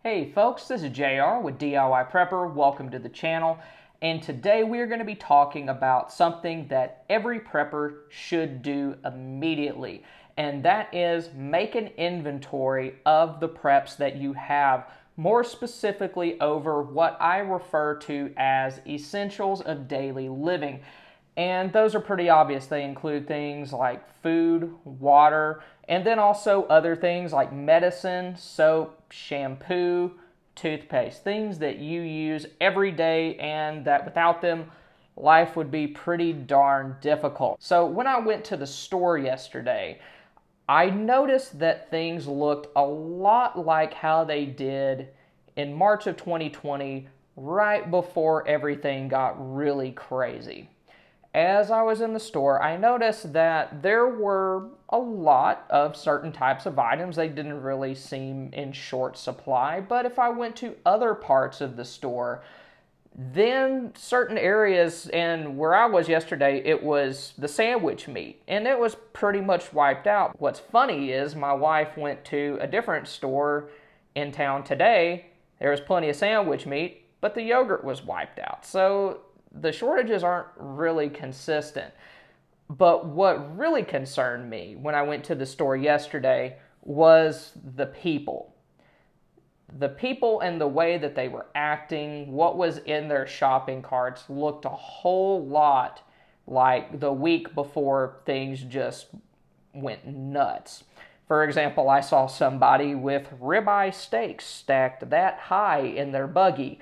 Hey folks, this is JR with DIY Prepper. Welcome to the channel. And today we are going to be talking about something that every prepper should do immediately. And that is make an inventory of the preps that you have, more specifically over what I refer to as essentials of daily living. And those are pretty obvious. They include things like food, water, and then also other things like medicine, soap, shampoo, toothpaste, things that you use every day and that without them, life would be pretty darn difficult. So when I went to the store yesterday, I noticed that things looked a lot like how they did in March of 2020, right before everything got really crazy. As I was in the store, I noticed that there were a lot of certain types of items. They didn't really seem in short supply, but if I went to other parts of the store, then certain areas, and where I was yesterday, it was the sandwich meat, and it was pretty much wiped out. What's funny is my wife went to a different store in town today. There was plenty of sandwich meat, but the yogurt was wiped out. So the shortages aren't really consistent. But what really concerned me when I went to the store yesterday was the people. The people and the way that they were acting, what was in their shopping carts looked a whole lot like the week before things just went nuts. For example, I saw somebody with ribeye steaks stacked that high in their buggy,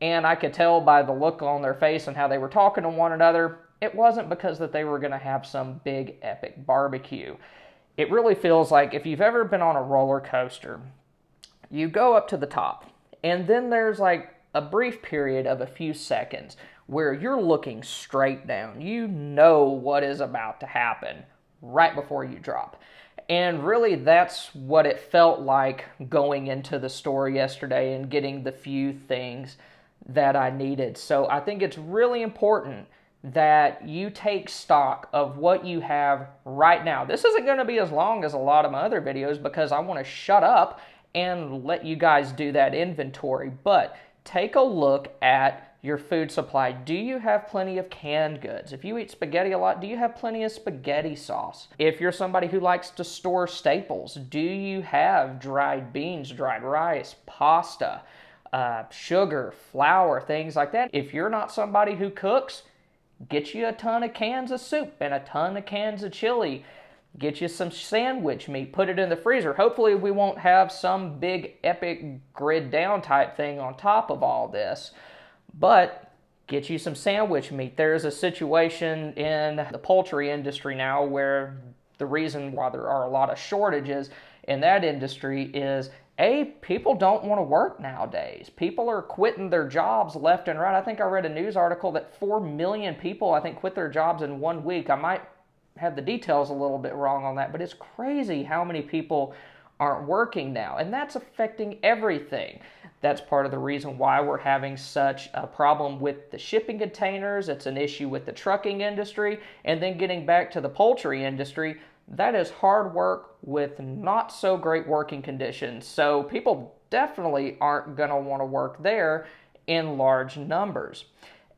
and I could tell by the look on their face and how they were talking to one another, it wasn't because that they were going to have some big epic barbecue. It really feels like if you've ever been on a roller coaster, you go up to the top, and then there's like a brief period of a few seconds where you're looking straight down. You know what is about to happen right before you drop. And really, that's what it felt like going into the store yesterday and getting the few things that I needed. So I think it's really important that you take stock of what you have right now. This isn't going to be as long as a lot of my other videos because I want to shut up and let you guys do that inventory. But take a look at your food supply. Do you have plenty of canned goods? If you eat spaghetti a lot, do you have plenty of spaghetti sauce? If you're somebody who likes to store staples, do you have dried beans, dried rice, pasta, sugar, flour, things like that? If you're not somebody who cooks, get you a ton of cans of soup and a ton of cans of chili. Get you some sandwich meat, put it in the freezer. Hopefully we won't have some big epic grid down type thing on top of all this, but get you some sandwich meat. There's a situation in the poultry industry now where the reason why there are a lot of shortages in that industry is people don't want to work nowadays. People are quitting their jobs left and right. I think I read a news article that 4 million people, I think, quit their jobs in 1 week. I might have the details a little bit wrong on that, but it's crazy how many people aren't working now, and that's affecting everything. That's part of the reason why we're having such a problem with the shipping containers. It's an issue with the trucking industry, and then getting back to the poultry industry, that is hard work with not so great working conditions. So people definitely aren't going to want to work there in large numbers.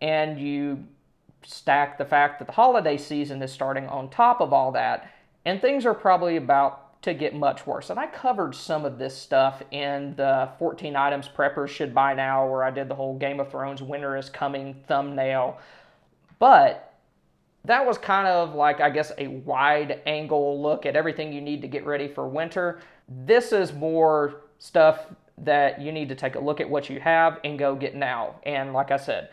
And you stack the fact that the holiday season is starting on top of all that, and things are probably about to get much worse. And I covered some of this stuff in the 14 items preppers should buy now, where I did the whole Game of Thrones winter is coming thumbnail. But that was kind of like, I guess, a wide angle look at everything you need to get ready for winter. This is more stuff that you need to take a look at what you have and go get now. And like I said,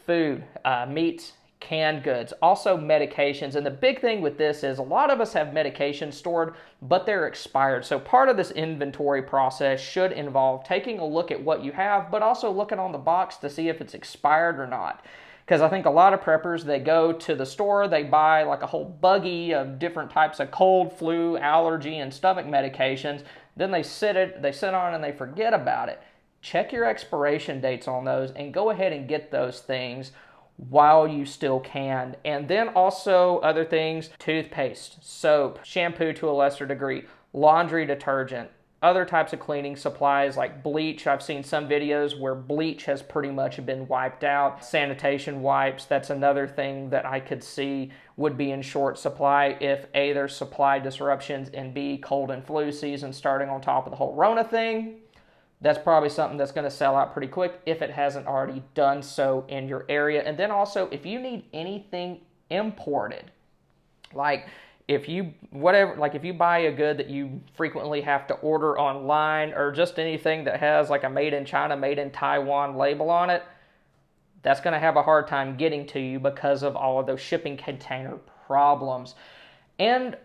food, meats, canned goods, also medications. And the big thing with this is a lot of us have medications stored, but they're expired. So part of this inventory process should involve taking a look at what you have, but also looking on the box to see if it's expired or not. Because I think a lot of preppers, they go to the store, they buy like a whole buggy of different types of cold, flu, allergy, and stomach medications. Then they sit on it and they forget about it. Check your expiration dates on those and go ahead and get those things while you still can. And then also other things, toothpaste, soap, shampoo to a lesser degree, laundry detergent, other types of cleaning supplies like bleach. I've seen some videos where bleach has pretty much been wiped out. Sanitation wipes, that's another thing that I could see would be in short supply if A, there's supply disruptions, and B, cold and flu season starting on top of the whole Rona thing. That's probably something that's going to sell out pretty quick if it hasn't already done so in your area. And then also, if you need anything imported, like if you buy a good that you frequently have to order online, or just anything that has like a made in China, made in Taiwan label on it, that's going to have a hard time getting to you because of all of those shipping container problems. And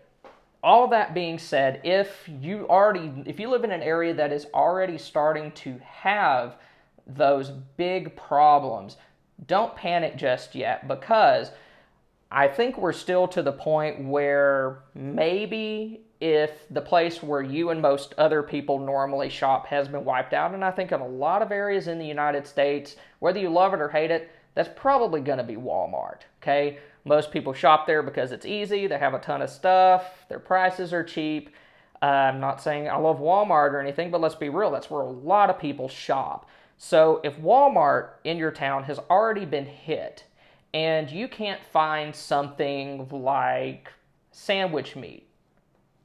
all that being said, if you live in an area that is already starting to have those big problems, don't panic just yet, because I think we're still to the point where maybe if the place where you and most other people normally shop has been wiped out, and I think in a lot of areas in the United States, whether you love it or hate it, that's probably going to be Walmart, okay? Most people shop there because it's easy, they have a ton of stuff, their prices are cheap. I'm not saying I love Walmart or anything, but let's be real, that's where a lot of people shop. So if Walmart in your town has already been hit, and you can't find something like sandwich meat,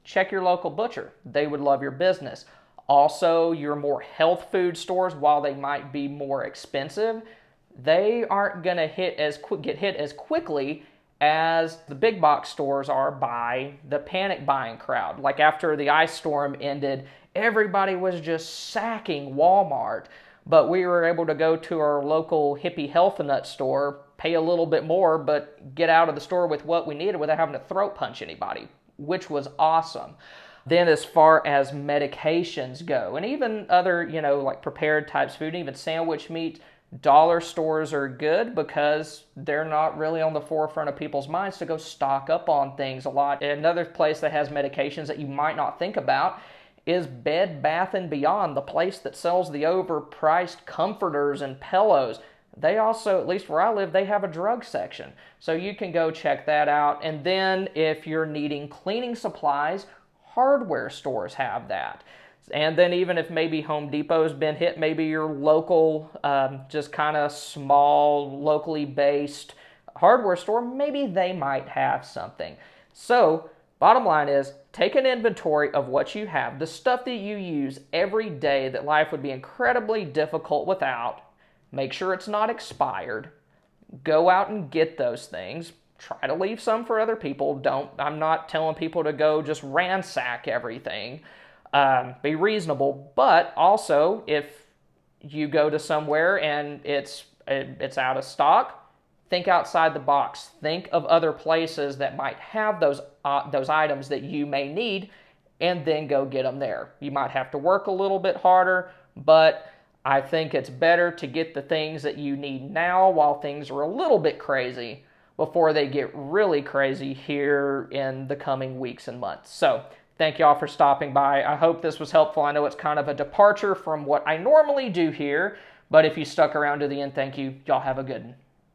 check your local butcher. They would love your business. Also, your more health food stores, while they might be more expensive, they aren't going to get hit as quickly as the big box stores are by the panic buying crowd. Like after the ice storm ended, everybody was just sacking Walmart, but we were able to go to our local hippie health nut store, pay a little bit more, but get out of the store with what we needed without having to throat punch anybody, which was awesome. Then as far as medications go, and even other, like prepared types of food, even sandwich meat, dollar stores are good because they're not really on the forefront of people's minds to go stock up on things a lot. Another place that has medications that you might not think about is Bed Bath & Beyond, the place that sells the overpriced comforters and pillows. They also, at least where I live, they have a drug section. So you can go check that out. And then if you're needing cleaning supplies, hardware stores have that. And then even if maybe Home Depot's been hit, maybe your local, just kind of small, locally based hardware store, maybe they might have something. So bottom line is, take an inventory of what you have, the stuff that you use every day that life would be incredibly difficult without. Make sure it's not expired. Go out and get those things. Try to leave some for other people. I'm not telling people to go just ransack everything. Be reasonable, but also if you go to somewhere and it's out of stock, think outside the box. Think of other places that might have those items that you may need, and then go get them there. You might have to work a little bit harder, but I think it's better to get the things that you need now while things are a little bit crazy before they get really crazy here in the coming weeks and months. So thank y'all for stopping by. I hope this was helpful. I know it's kind of a departure from what I normally do here, but if you stuck around to the end, thank you. Y'all have a good one.